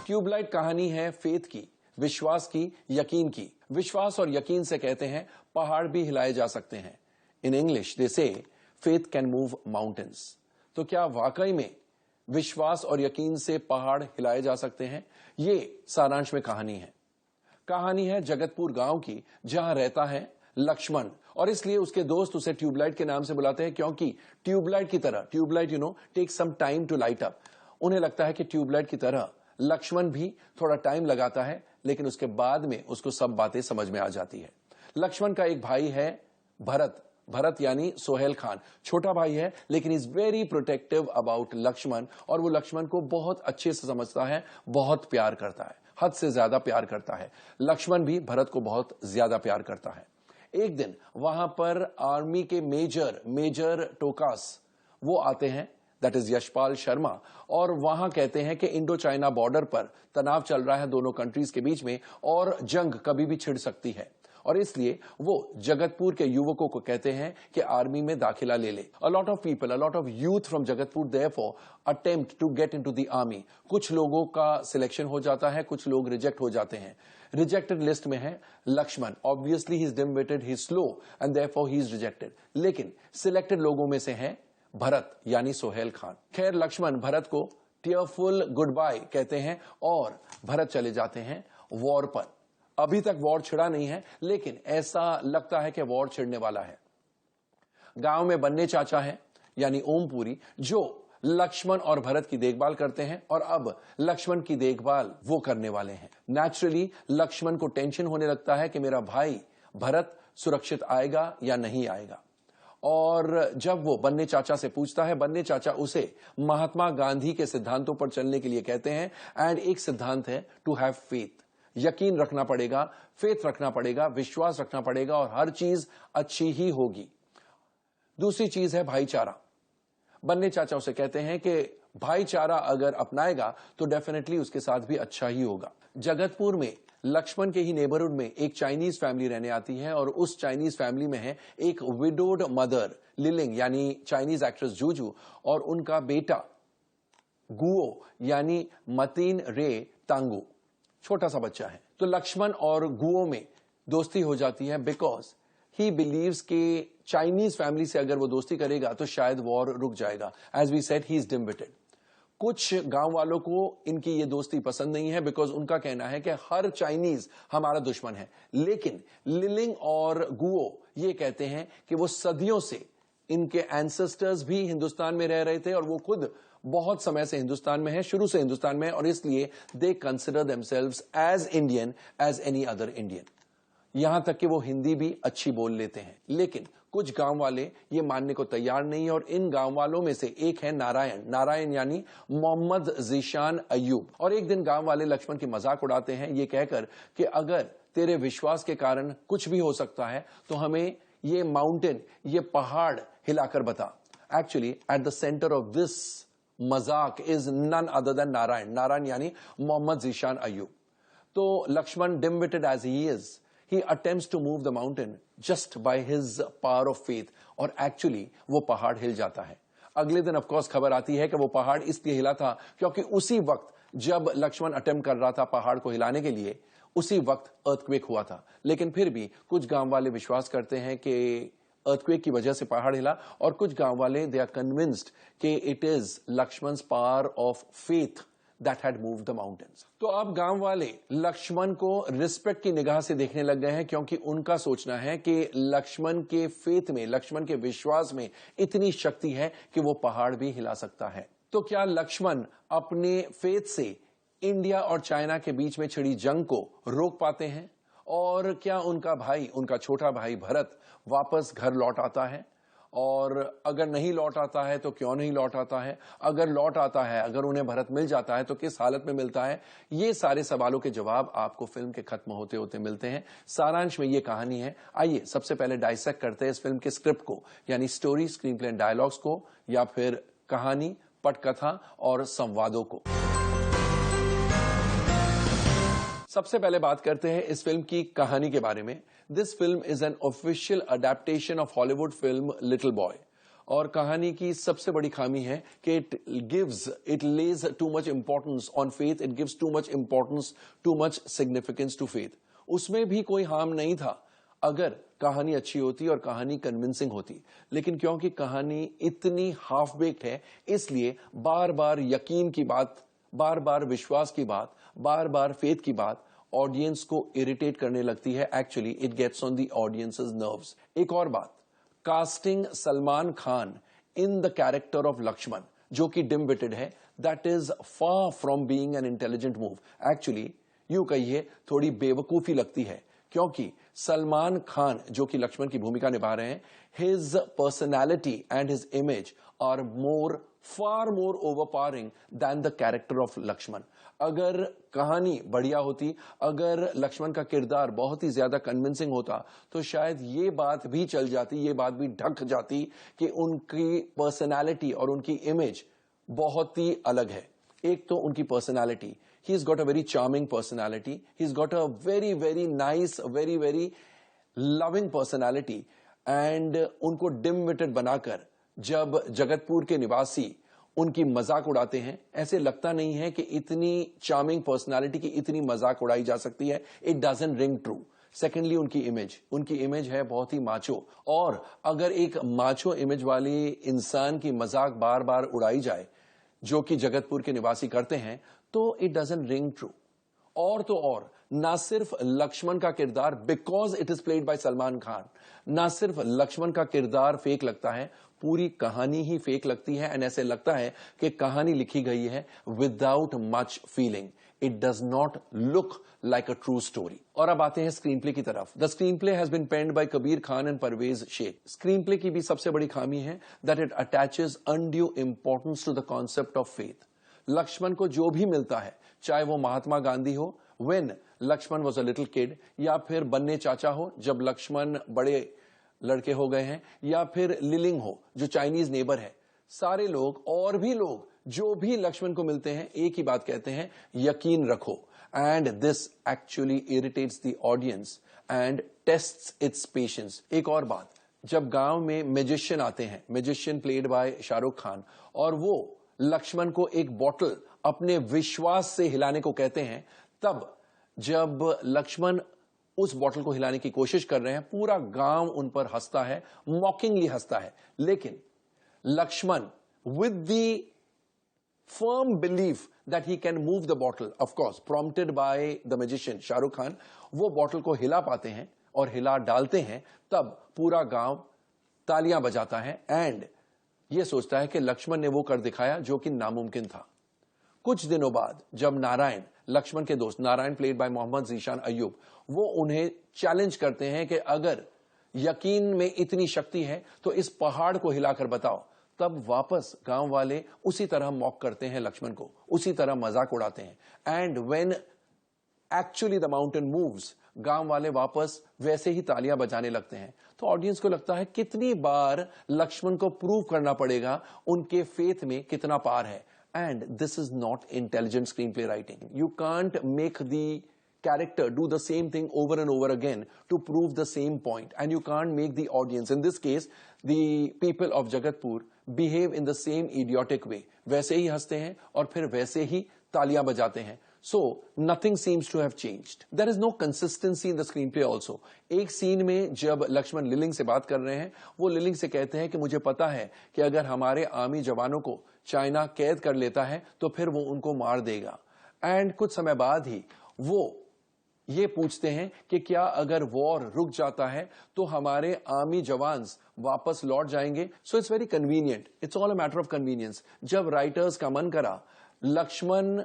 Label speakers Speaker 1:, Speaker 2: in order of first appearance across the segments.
Speaker 1: Tubelight कहानी है faith की, विश्वास की, यकीन की। विश्वास और यकीन से कहते हैं पहाड़ भी हिलाए जा सकते हैं। इन इंग्लिश दे से फेथ कैन मूव माउंटेन्स। तो क्या वाकई में विश्वास और यकीन से पहाड़ हिलाए जा सकते हैं? ये सारांश में कहानी है। कहानी है जगतपुर गांव की, जहां रहता है लक्ष्मण, और इसलिए उसके दोस्त उसे ट्यूबलाइट के नाम से बुलाते हैं, क्योंकि ट्यूबलाइट की तरह, tubelight take some time to light up. उन्हें लगता है कि ट्यूबलाइट की तरह लक्ष्मण भी थोड़ा टाइम लगाता है, लेकिन उसके बाद में उसको सब बातें समझ में आ जाती है। लक्ष्मण का एक भाई है भरत, भरत यानी सोहेल खान, छोटा भाई है, लेकिन is very protective about Lakshman, और वो लक्ष्मण को बहुत अच्छे से समझता है, बहुत प्यार करता है, हद से ज्यादा प्यार करता है। लक्ष्मण भी भरत को बहुत ज्यादा प्यार करता है। एक दिन वहां पर आर्मी के मेजर टोकास वो आते हैं, दैट इज यशपाल शर्मा, और वहां कहते हैं कि इंडो चाइना बॉर्डर पर तनाव चल रहा है दोनों कंट्रीज के बीच में, और जंग कभी भी छिड़ सकती है, और इसलिए वो जगतपुर के युवकों को कहते हैं कि आर्मी में दाखिला ले ले। A lot of people, a lot of youth from Jagatpur therefore attempt to get into the army. कुछ लोगों का सिलेक्शन हो जाता है, कुछ लोग रिजेक्ट हो जाते हैं। रिजेक्टेड लिस्ट में है Laxman. Obviously he is dimwitted, he is slow, and therefore he is rejected. लेकिन सिलेक्टेड लोगों में से है भरत यानी सोहेल खान। खैर, लक्ष्मण भरत को टीयरफुल गुड बाय कहते हैं और भरत चले जाते हैं वॉर पर। अभी तक वॉर छिड़ा नहीं है, लेकिन ऐसा लगता है कि वॉर छिड़ने वाला है। गांव में बन्ने चाचा है यानी ओमपुरी, जो लक्ष्मण और भरत की देखभाल करते हैं, और अब लक्ष्मण की देखभाल वो करने वाले हैं। नेचुरली लक्ष्मण को टेंशन होने लगता है कि मेरा भाई भरत सुरक्षित आएगा या नहीं आएगा। और जब वो बन्ने चाचा से पूछता है, बन्ने चाचा उसे महात्मा गांधी के सिद्धांतों पर चलने के लिए कहते हैं, एंड एक सिद्धांत है टू हैव फेथ। यकीन रखना पड़ेगा, फेथ रखना पड़ेगा, विश्वास रखना पड़ेगा, और हर चीज अच्छी ही होगी। दूसरी चीज है भाईचारा। बन्ने चाचा उसे कहते हैं कि भाईचारा अगर अपनाएगा तो डेफिनेटली उसके साथ भी अच्छा ही होगा। जगतपुर में लक्ष्मण के ही नेबरहुड में एक चाइनीज फैमिली रहने आती है, और उस चाइनीज फैमिली में है एक विडोड मदर लिलिंग यानी चाइनीज एक्ट्रेस जूजू, और उनका बेटा गुओ यानी मतीन रे तांगू, छोटा सा बच्चा है। तो लक्ष्मण और गुओ में दोस्ती हो जाती है, बिकॉज ही बिलीव्स कि चाइनीज फैमिली से अगर वो दोस्ती करेगा तो शायद वॉर रुक जाएगा। As we said, he is dimwitted. कुछ गांव वालों को इनकी ये दोस्ती पसंद नहीं है, बिकॉज उनका कहना है कि हर चाइनीज हमारा दुश्मन है। लेकिन लिलिंग और गुओ ये कहते हैं कि वो सदियों से, इनके एंसेस्टर्स भी हिंदुस्तान में रह रहे थे, और वो खुद बहुत समय से हिंदुस्तान में है, शुरू से हिंदुस्तान में है, और इसलिए they consider themselves as Indian as any other Indian. यहां तक कि वो हिंदी भी अच्छी बोल लेते हैं। लेकिन कुछ गांव वाले ये मानने को तैयार नहीं है, और इन गांव वालों में से एक है नारायण यानी मोहम्मद जीशान अय्यूब। और एक दिन गांव वाले लक्ष्मण की मजाक उड़ाते हैं, ये कहकर कि अगर तेरे विश्वास के कारण कुछ भी हो सकता है तो हमें ये माउंटेन, ये पहाड़ हिलाकर बता। Actually at the centre of this मजाक is none other than Narayan यानी मोहम्मद जीशान अय्यूब। तो Laxman, dimwitted as he is, he attempts to move the mountain just by his power of faith, और एक्चुअली वो पहाड़ हिल जाता है। अगले दिन ऑफ कोर्स खबर आती है कि वो पहाड़ इसलिए हिला था क्योंकि उसी वक्त जब लक्ष्मण अटेम्प्ट कर रहा था पहाड़ को हिलाने के लिए, उसी वक्त अर्थक्वेक हुआ था। लेकिन फिर भी कुछ गांव वाले विश्वास करते हैं कि अर्थक्वेक की वजह से पहाड़ हिला, और कुछ गांव वाले दे आर कन्विंस्ड कि it is Laxman's power of faith that had moved the mountains। तो अब गांव वाले लक्ष्मण को रिस्पेक्ट की निगाह से देखने लग गए हैं, क्योंकि उनका सोचना है कि लक्ष्मण के फेथ में, लक्ष्मण के विश्वास में इतनी शक्ति है कि वो पहाड़ भी हिला सकता है। तो क्या लक्ष्मण अपने फेथ से इंडिया और चाइना के बीच में छिड़ी जंग को रोक पाते हैं? और क्या उनका भाई, उनका छोटा भाई भरत वापस घर लौट आता है? और अगर नहीं लौट आता है तो क्यों नहीं लौट आता है? अगर लौट आता है, अगर उन्हें भरत मिल जाता है तो किस हालत में मिलता है? ये सारे सवालों के जवाब आपको फिल्म के खत्म होते होते मिलते हैं। सारांश में ये कहानी है। आइए सबसे पहले डाइसेक्ट करते हैं इस फिल्म के स्क्रिप्ट को, यानी स्टोरी, स्क्रीन प्ले, डायलॉग्स को, या फिर कहानी, पटकथा और संवादों को। सबसे पहले बात करते हैं इस फिल्म की कहानी के बारे में। This film is an official adaptation of Hollywood film Little Boy. और कहानी की सबसे बड़ी खामी है कि it lays too much importance on faith, it gives too much importance, too much significance to faith. उसमें भी कोई हार्म नहीं था अगर कहानी अच्छी होती और कहानी कन्विंसिंग होती, लेकिन क्योंकि कहानी इतनी हाफ बेक्ड है, इसलिए बार बार यकीन की बात, बार बार विश्वास की बात, बार बार फेथ की बात ऑडियंस को इरिटेट करने लगती है। Actually it gets on the audiences nerves. एक और बात, casting Salman Khan in the character of Lakshman, जो कि डिम विटेड है, that is far from being an intelligent move. Actually यूं कहिए थोड़ी बेवकूफी लगती है, क्योंकि सलमान खान जो कि लक्ष्मण की भूमिका निभा रहे हैं, his personality and his image are far more overpowering than the character of Lakshman. अगर कहानी बढ़िया होती, अगर लक्ष्मण का किरदार बहुत ही ज्यादा कन्विंसिंग होता, तो शायद ये बात भी चल जाती, ये बात भी ढक जाती कि उनकी पर्सनैलिटी और उनकी इमेज बहुत ही अलग है। एक तो उनकी personality, he's got a very charming personality, he's got a very very nice, very very loving personality, and उनको dim witted बनाकर जब जगतपुर के निवासी उनकी मजाक उड़ाते हैं, ऐसे लगता नहीं है कि इतनी चार्मिंग पर्सनालिटी की इतनी मजाक उड़ाई जा सकती है। It doesn't ring true. Secondly उनकी इमेज है बहुत ही माचो, और अगर एक माचो इमेज वाली इंसान की मजाक बार बार उड़ाई जाए, जो कि जगतपुर के निवासी करते हैं, तो इट डजंट रिंग ट्रू। और तो और ना सिर्फ लक्ष्मण का किरदार, because it is played by Salman Khan, ना सिर्फ लक्ष्मण का किरदार फेक लगता है, पूरी कहानी ही फेक लगती है। एंड ऐसे लगता है कि कहानी लिखी गई है without much feeling. It does not look like a true story. और अब आते हैं स्क्रीन प्ले की तरफ। The screenplay has been penned by Kabir Khan and Parvez Sheikh. Screenplay की भी सबसे बड़ी खामी है that it attaches undue importance to the concept of faith. Laxman को जो भी मिलता है, चाहे वो महात्मा गांधी हो when Lakshman was a little kid, या फिर बन्ने चाचा हो जब लक्ष्मण बड़े लड़के हो गए हैं, या फिर लिलिंग हो जो चाइनीज नेबर है, सारे लोग और भी लोग जो भी लक्ष्मण को मिलते हैं एक ही बात कहते हैं, यकीन रखो। And this actually irritates the audience and tests it's patience. एक और बात, जब गांव में मैजिशियन आते हैं, magician played by Shahrukh Khan, और वो लक्ष्मण को एक बॉटल अपने विश्वास से हिलाने को कहते हैं, तब जब लक्ष्मण उस बॉटल को हिलाने की कोशिश कर रहे हैं, पूरा गांव उन पर हंसता है, मॉकिंगली हंसता है। लेकिन Lakshman with the firm belief that he can move the bottle, of course prompted by the magician Shahrukh Khan, वो बॉटल को हिला पाते हैं और हिला डालते हैं, तब पूरा गांव तालियां बजाता है एंड ये सोचता है कि लक्ष्मण ने वो कर दिखाया जो कि नामुमकिन था। कुछ दिनों बाद जब नारायण, लक्ष्मण के दोस्त नारायण प्लेड बाय मोहम्मद जीशान अय्यूब, वो उन्हें चैलेंज करते हैं कि अगर यकीन में इतनी शक्ति है तो इस पहाड़ को हिलाकर बताओ, तब वापस गांव वाले उसी तरह मॉक करते हैं लक्ष्मण को, उसी तरह मजाक उड़ाते हैं। And when actually the mountain moves, गांव वाले वापस वैसे ही तालियां बजाने लगते हैं। तो ऑडियंस को लगता है कितनी बार लक्ष्मण को प्रूव करना पड़ेगा उनके फेथ में कितना पार है। And this is not intelligent screen play writing. You can't make the character do the same thing over and over again to prove the same point, and you can't make the audience, in this case the people of Jagatpur, behave in the same idiotic way। वैसे ही हंसते हैं और फिर वैसे ही तालियां बजाते हैं। So nothing seems to have changed. There is no consistency in the screenplay also। एक सीन में जब लक्ष्मण लिलिंग से बात कर रहे हैं, वो लिलिंग से कहते हैं कि मुझे पता है कि अगर हमारे आर्मी जवानों को चाइना कैद कर लेता है तो फिर वो उनको मार देगा। एंड कुछ समय बाद ही वो ये पूछते हैं कि क्या अगर वॉर रुक जाता है तो हमारे आर्मी जवान्स वापस लौट जाएंगे। So it's very convenient, it's all a matter of convenience. जब राइटर्स का मन करा, लक्ष्मण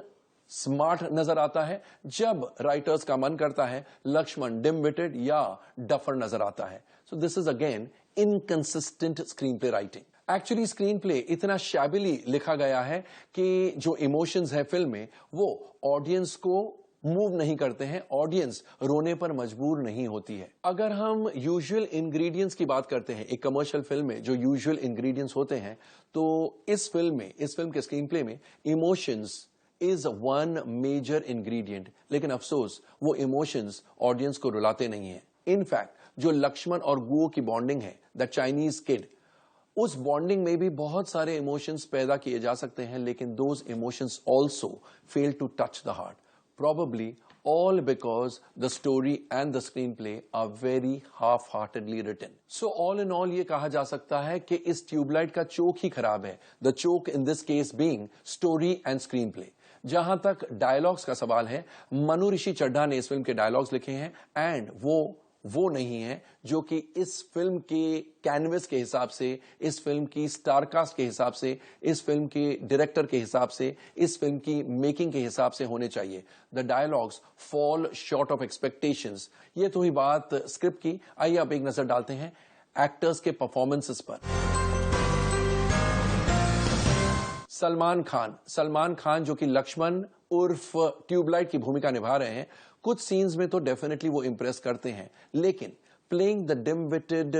Speaker 1: स्मार्ट नजर आता है, जब राइटर्स का मन करता है लक्ष्मण डिम विटेड या डफर नजर आता है। So this is again inconsistent screen play writing. Actually screen play इतना शैबिली लिखा गया है कि जो इमोशंस है फिल्म में वो ऑडियंस को मूव नहीं करते हैं, ऑडियंस रोने पर मजबूर नहीं होती है। अगर हम यूजुअल इंग्रेडिएंट्स की बात करते हैं, एक कमर्शियल फिल्म में जो यूजुअल इंग्रेडिएंट्स होते हैं, तो इस फिल्म के स्क्रीन प्ले में emotions is one major ingredient. लेकिन अफसोस वो इमोशंस ऑडियंस को रुलाते नहीं है। इनफैक्ट जो लक्ष्मण और गुओ की बॉन्डिंग है, द चाइनीज किड, उस बॉन्डिंग में भी बहुत सारे इमोशंस पैदा किए जा सकते हैं, लेकिन those emotions also fail to touch the heart, probably all because the story and the screenplay are very half-heartedly written. So all in all ये कहा जा सकता है कि इस ट्यूबलाइट का चोक ही खराब है. The choke in this case being story and screenplay. जहां तक डायलॉग्स का सवाल है, मनु ऋषि चड्ढा ने इस फिल्म के डायलॉग्स लिखे हैं एंड वो नहीं है जो कि इस फिल्म के कैनवस के हिसाब से, इस फिल्म की स्टारकास्ट के हिसाब से, इस फिल्म के डायरेक्टर के हिसाब से, इस फिल्म की मेकिंग के हिसाब से होने चाहिए. The dialogues fall short of expectations. ये तो ही बात स्क्रिप्ट की. आइए अब एक नजर डालते हैं एक्टर्स के परफॉर्मेंसेस पर. सलमान खान जो कि लक्ष्मण उर्फ ट्यूबलाइट की भूमिका निभा रहे हैं. कुछ सीन्स में तो डेफिनेटली वो इंप्रेस करते हैं, लेकिन playing the dim witted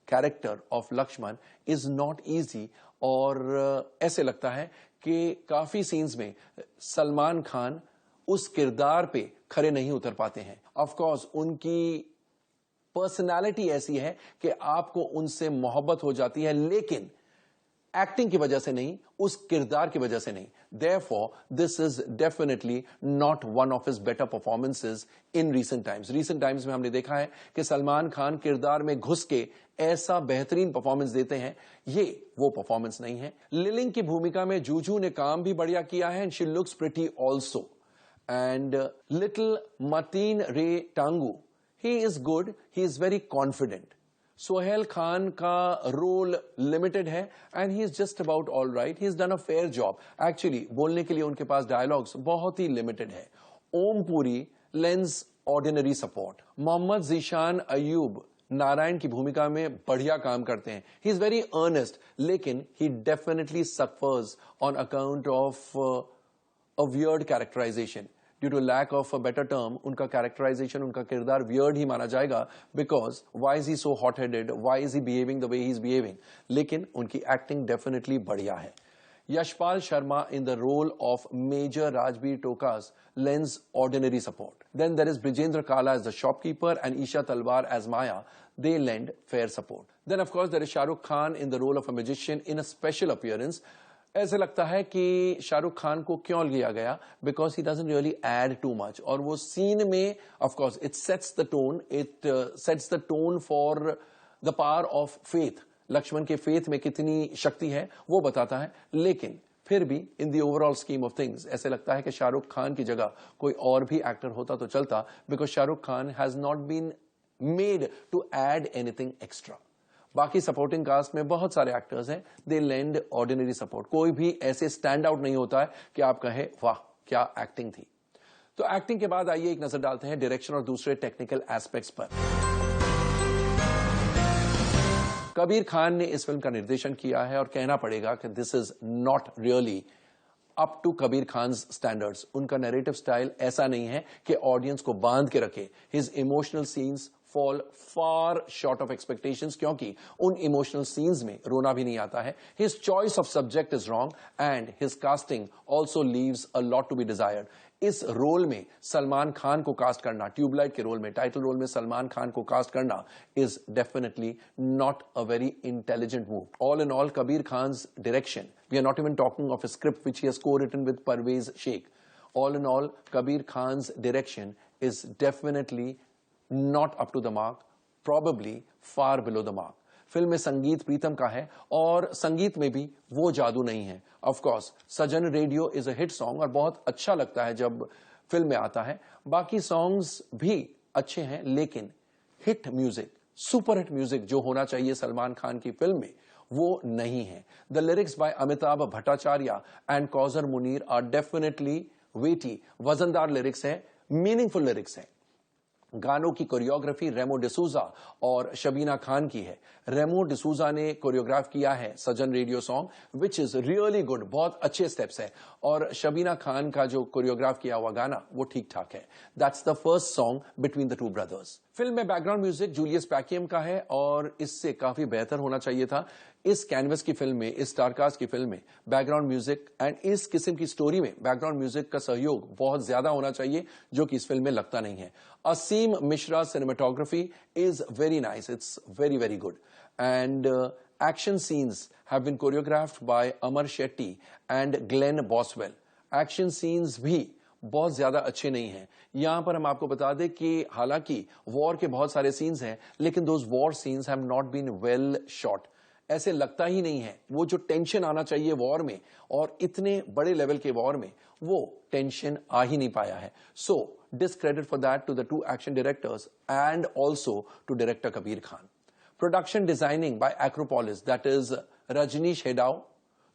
Speaker 1: character of Lakshman is not easy. और ऐसे लगता है कि काफी सीन्स में सलमान खान उस किरदार पे खरे नहीं उतर पाते हैं. ऑफ कोर्स उनकी पर्सनालिटी ऐसी है कि आपको उनसे मोहब्बत हो जाती है, लेकिन एक्टिंग की वजह से नहीं, उस किरदार की वजह से नहीं. Therefore, this is definitely not one of his better performances in recent times. Recent times में हमने देखा है कि सलमान खान किरदार में घुस के ऐसा बेहतरीन परफॉर्मेंस देते हैं, ये वो परफॉर्मेंस नहीं है. लिलिंग की भूमिका में जूजू ने काम भी बढ़िया किया है, and she looks pretty also. And little Martin Ray Tangu, he is good, he is very confident. Sohail Khan का रोल लिमिटेड है and he is just about all right. He is done a fair job. Actually बोलने के लिए उनके पास dialogues बहुत ही limited है. Om Puri lends ordinary support. Mohammed Zeeshan Ayub Narayan की भूमिका में बढ़िया काम करते हैं. ही इज वेरी अर्नेस्ट, लेकिन he definitely suffers on account of a weird characterisation. Due to lack of a better term, उनका कैरेक्टराइजेशन, उनका किरदार वियर्ड ही माना जाएगा. Because why is he so hot headed, why is he behaving the way he is behaving. लेकिन उनकी acting definitely बढ़िया है. Yashpal Sharma in the role of Major Rajbir Tokas lends ordinary support. Then there is Brijendra Kala as the shopkeeper and Isha Talwar as Maya. They lend fair support. Then of course there is Shah Rukh Khan in the role of a magician in a special appearance. ऐसे लगता है कि शाहरुख खान को क्यों लिया गया, because he doesn't really add too much. और वो सीन में of course it sets the tone for the power of faith. Lakshman के फेथ में कितनी शक्ति है वो बताता है, लेकिन फिर भी in the overall scheme of things ऐसे लगता है कि शाहरुख खान की जगह कोई और भी एक्टर होता तो चलता, because Shahrukh Khan has not been made to add anything extra. बाकी सपोर्टिंग कास्ट में बहुत सारे एक्टर्स हैं, दे लेंड ऑर्डिनरी सपोर्ट. कोई भी ऐसे स्टैंड आउट नहीं होता है कि आप कहे वाह क्या एक्टिंग थी. तो एक्टिंग के बाद आइए एक नजर डालते हैं डायरेक्शन और दूसरे टेक्निकल एस्पेक्ट्स पर. कबीर खान ने इस फिल्म का निर्देशन किया है और कहना पड़ेगा कि this is not really up to Kabir Khan standards. उनका नैरेटिव स्टाइल ऐसा नहीं है कि ऑडियंस को बांध के रखे. His emotional scenes fall far short of expectations, क्योंकि उन इमोशनल सीन्स में रोना भी नहीं आता है. His choice of subject is wrong and his casting also leaves a lot to be desired. इस रोल में सलमान खान को कास्ट करना, ट्यूबलाइट के रोल में, टाइटल रोल में सलमान खान को कास्ट करना is definitely not a very intelligent move. All in all Kabir Khan's direction, we are not even talking of a script which he has co-written with Parvez Sheikh. All in all, Kabir Khan's direction is definitely not up to the mark, probably far below the mark. Film में संगीत प्रीतम का है और संगीत में भी वो जादू नहीं है. Of course Sajjan radio is a hit song और बहुत अच्छा लगता है जब फिल्म में आता है. बाकी सॉन्ग्स भी अच्छे हैं, लेकिन hit music, super hit music जो होना चाहिए सलमान खान की फिल्म में, वो नहीं है. The lyrics by Amitabh Bhattacharya and Kausar Munir are definitely weighty, वजनदार लिरिक्स है, मीनिंगफुल लिरिक्स है. गानों की कोरियोग्राफी रेमो डिसूजा और शबीना खान की है. रेमो डिसूजा ने कोरियोग्राफ किया है Sajan radio song, which is really good, बहुत अच्छे स्टेप्स है. और शबीना खान का जो कोरियोग्राफ किया हुआ गाना वो ठीक ठाक है. That's the first song between the two brothers. Film में बैकग्राउंड म्यूजिक जूलियस पैकियम का है और इससे काफी बेहतर होना चाहिए था. इस कैनवस की फिल्म में, इस स्टारकास्ट की फिल्म में बैकग्राउंड म्यूजिक एंड इस किस्म की स्टोरी में बैकग्राउंड म्यूजिक का सहयोग बहुत ज्यादा होना चाहिए, जो कि इस फिल्म में लगता नहीं है. Aseem Mishra cinematography is very nice, it's very very good. And Action scenes have been choreographed by Amar Shetty and Glenn Boswell. Action scenes भी बहुत ज्यादा अच्छे नहीं हैं। यहां पर हम आपको बता दें कि हालांकि वॉर के बहुत सारे सीन्स हैं, लेकिन those war scenes have not been well shot. ऐसे लगता ही नहीं है वो जो टेंशन आना चाहिए वॉर में, और इतने बड़े लेवल के वॉर में वो टेंशन आ ही नहीं पाया है। सो discredit for that to the two action directors and also to director Kabir Khan. Production designing by Acropolis, that is Rajneesh Hedao,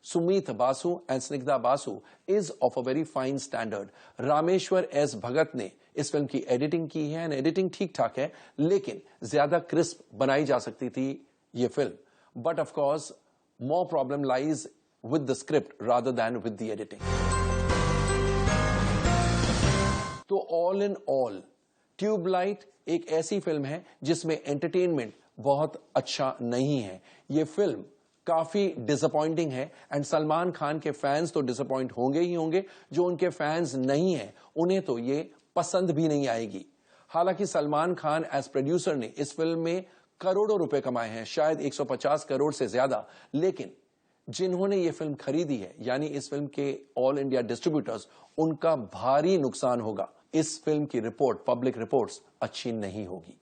Speaker 1: Sumit Basu and Snigdha Basu is of a very fine standard. Rameshwar S. Bhagat ने इस film की editing की है, and editing ठीक ठाक है, लेकिन ज्यादा क्रिस्प बनाई जा सकती थी ये film. But of course more problem lies with the script rather than with the editing. तो ऑल इन ऑल ट्यूबलाइट एक ऐसी फिल्म है जिसमें एंटरटेनमेंट बहुत अच्छा नहीं है। ये फिल्म काफी डिसअपॉइंटिंग है, एंड सलमान खान के फैंस तो डिसअपॉइंट होंगे ही होंगे। जो उनके फैंस नहीं हैं उन्हें तो ये पसंद भी नहीं आएगी। हालांकि सलमान खान एज प्रोड्यूसर ने इस फिल्म में करोड़ों रुपए कमाए हैं, शायद 150 करोड़ से ज्यादा, लेकिन जिन्होंने ये फिल्म खरीदी है यानी इस फिल्म के ऑल इंडिया डिस्ट्रीब्यूटर्स, उनका भारी नुकसान होगा। इस फिल्म की रिपोर्ट, पब्लिक रिपोर्ट्स अच्छी नहीं होगी।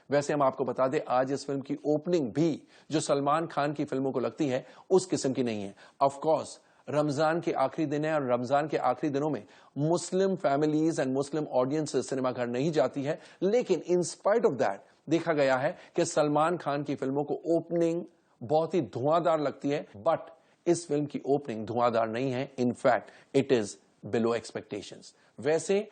Speaker 1: वैसे हम आपको बता दें आज इस फिल्म की ओपनिंग भी जो सलमान खान की फिल्मों को लगती है उस किस्म की नहीं है। ऑफ कोर्स रमजान के आखिरी दिन है, और रमजान के आखिरी दिनों में Muslim families and Muslim audiences cinema घर नहीं जाती है, लेकिन इन स्पाइट ऑफ दैट देखा गया है कि सलमान खान की फिल्मों को ओपनिंग बहुत ही धुआंधार लगती है। बट इस फिल्म की ओपनिंग धुआंधार नहीं है, in fact it is below expectations. वैसे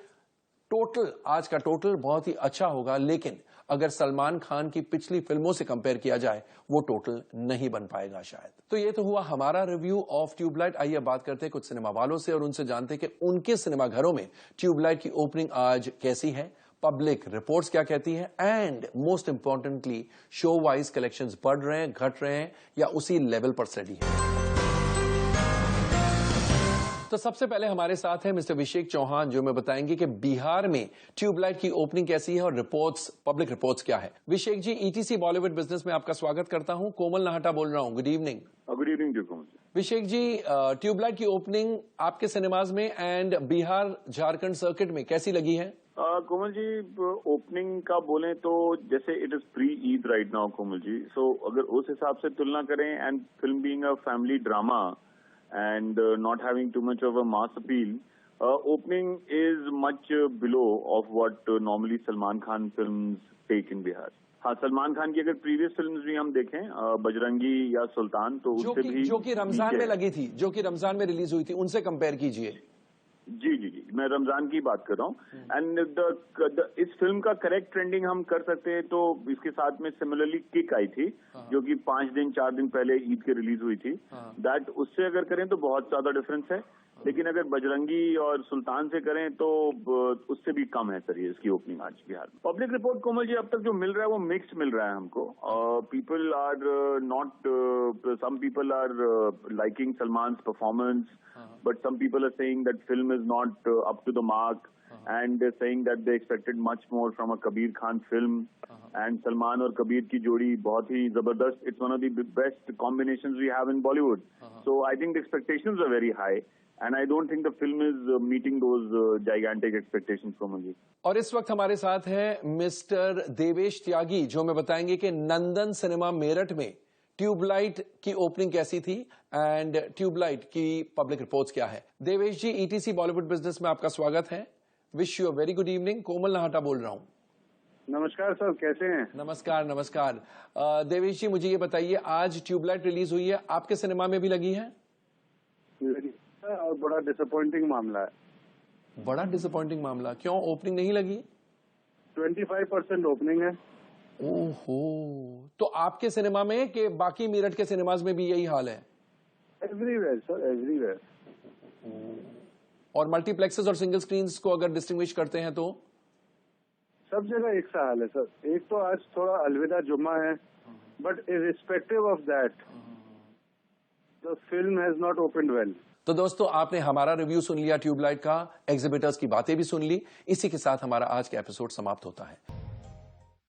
Speaker 1: टोटल आज का टोटल बहुत ही अच्छा होगा, लेकिन अगर सलमान खान की पिछली फिल्मों से कंपेयर किया जाए वो टोटल नहीं बन पाएगा शायद। तो ये तो हुआ हमारा रिव्यू ऑफ ट्यूबलाइट। आइए बात करते हैं कुछ सिनेमा वालों से और उनसे जानते हैं कि उनके सिनेमा घरों में ट्यूबलाइट की ओपनिंग आज कैसी है, पब्लिक रिपोर्ट्स क्या कहती है, and most importantly show wise collections बढ़ रहे हैं, घट रहे हैं, या उसी लेवल पर स्टडी है। तो सबसे पहले हमारे साथ हैं मिस्टर अभिषेक चौहान, जो हमें बताएंगे कि बिहार में ट्यूबलाइट की ओपनिंग कैसी है और रिपोर्ट्स, पब्लिक रिपोर्ट्स क्या है। Abhishek ji, ETC Bollywood business में आपका स्वागत करता हूं। कोमल नाहटा बोल रहा हूं। Good evening.
Speaker 2: गुड इवनिंग जी कोमल।
Speaker 1: अभिषेक जी, ट्यूबलाइट की ओपनिंग आपके सिनेमाज में एंड बिहार झारखंड सर्किट में कैसी लगी है?
Speaker 2: कोमल जी, ओपनिंग का बोलें तो जैसे it is pre Eid right now Komal ji, so अगर उस हिसाब से तुलना करें, and film being a family drama and not having too much of a mass appeal, opening is much below of what normally Salman Khan films take in Bihar. हाँ, सलमान खान की अगर previous films भी हम देखें, बजरंगी या सुल्तान, तो उससे भी
Speaker 1: जो कि रमजान में लगी थी, जो कि रमजान में रिलीज हुई थी, उनसे कंपेयर कीजिए।
Speaker 2: जी, मैं रमजान की बात कर रहा हूँ। एंड इस फिल्म का करेक्ट ट्रेंडिंग हम कर सकते हैं तो इसके साथ में सिमिलरली किक आई थी, जो कि 4 दिन पहले ईद के रिलीज हुई थी। दैट उससे अगर करें तो बहुत ज्यादा डिफरेंस है, लेकिन अगर बजरंगी और सुल्तान से करें तो उससे भी कम है सर ये इसकी ओपनिंग आज बिहार में। पब्लिक रिपोर्ट कोमल जी अब तक जो मिल रहा है वो मिक्स्ड मिल रहा है हमको। People are not, some people are liking Salman's performance, but some people are saying that film is not up to the mark, and they're saying that they expected much more from a Kabir Khan film, and Salman और कबीर की जोड़ी बहुत ही जबरदस्त, it's one of the best combinations we have in Bollywood, so I think the expectations are very high, and I don't think the film is meeting those gigantic expectations from me.
Speaker 1: और इस वक्त हमारे साथ है mister Devesh त्यागी, जो हमें बताएंगे कि नंदन सिनेमा मेरठ में ट्यूबलाइट की ओपनिंग कैसी थी एंड ट्यूबलाइट की पब्लिक रिपोर्ट्स क्या है। Devesh ji, ETC Bollywood business में आपका स्वागत है। Wish you a very good evening. Komal Nahta बोल रहा हूँ।
Speaker 2: नमस्कार सर, कैसे हैं?
Speaker 1: नमस्कार। देवेश जी, मुझे ये बताइए, आज ट्यूबलाइट रिलीज हुई है, आपके सिनेमा में भी लगी है?
Speaker 2: और बड़ा डिसअपॉइंटिंग मामला है।
Speaker 1: बड़ा डिसअपॉइंटिंग मामला क्यों? ओपनिंग नहीं लगी?
Speaker 2: 25% ओपनिंग है।
Speaker 1: ओहो, तो आपके सिनेमा में कि बाकी मेरठ के सिनेमाज में भी यही हाल है?
Speaker 2: Everywhere sir, everywhere.
Speaker 1: और मल्टीप्लेक्सेस और सिंगल स्क्रीन्स को अगर डिस्टिंग्विश करते हैं तो
Speaker 2: सब जगह एक सा हाल है सर। एक तो आज थोड़ा अलविदा जुम्मा है, but irrespective of that the film has not opened well.
Speaker 1: तो दोस्तों, आपने हमारा रिव्यू सुन लिया ट्यूबलाइट का, एग्जिबिटर्स की बातें भी सुन ली। इसी के साथ हमारा आज का एपिसोड समाप्त होता है।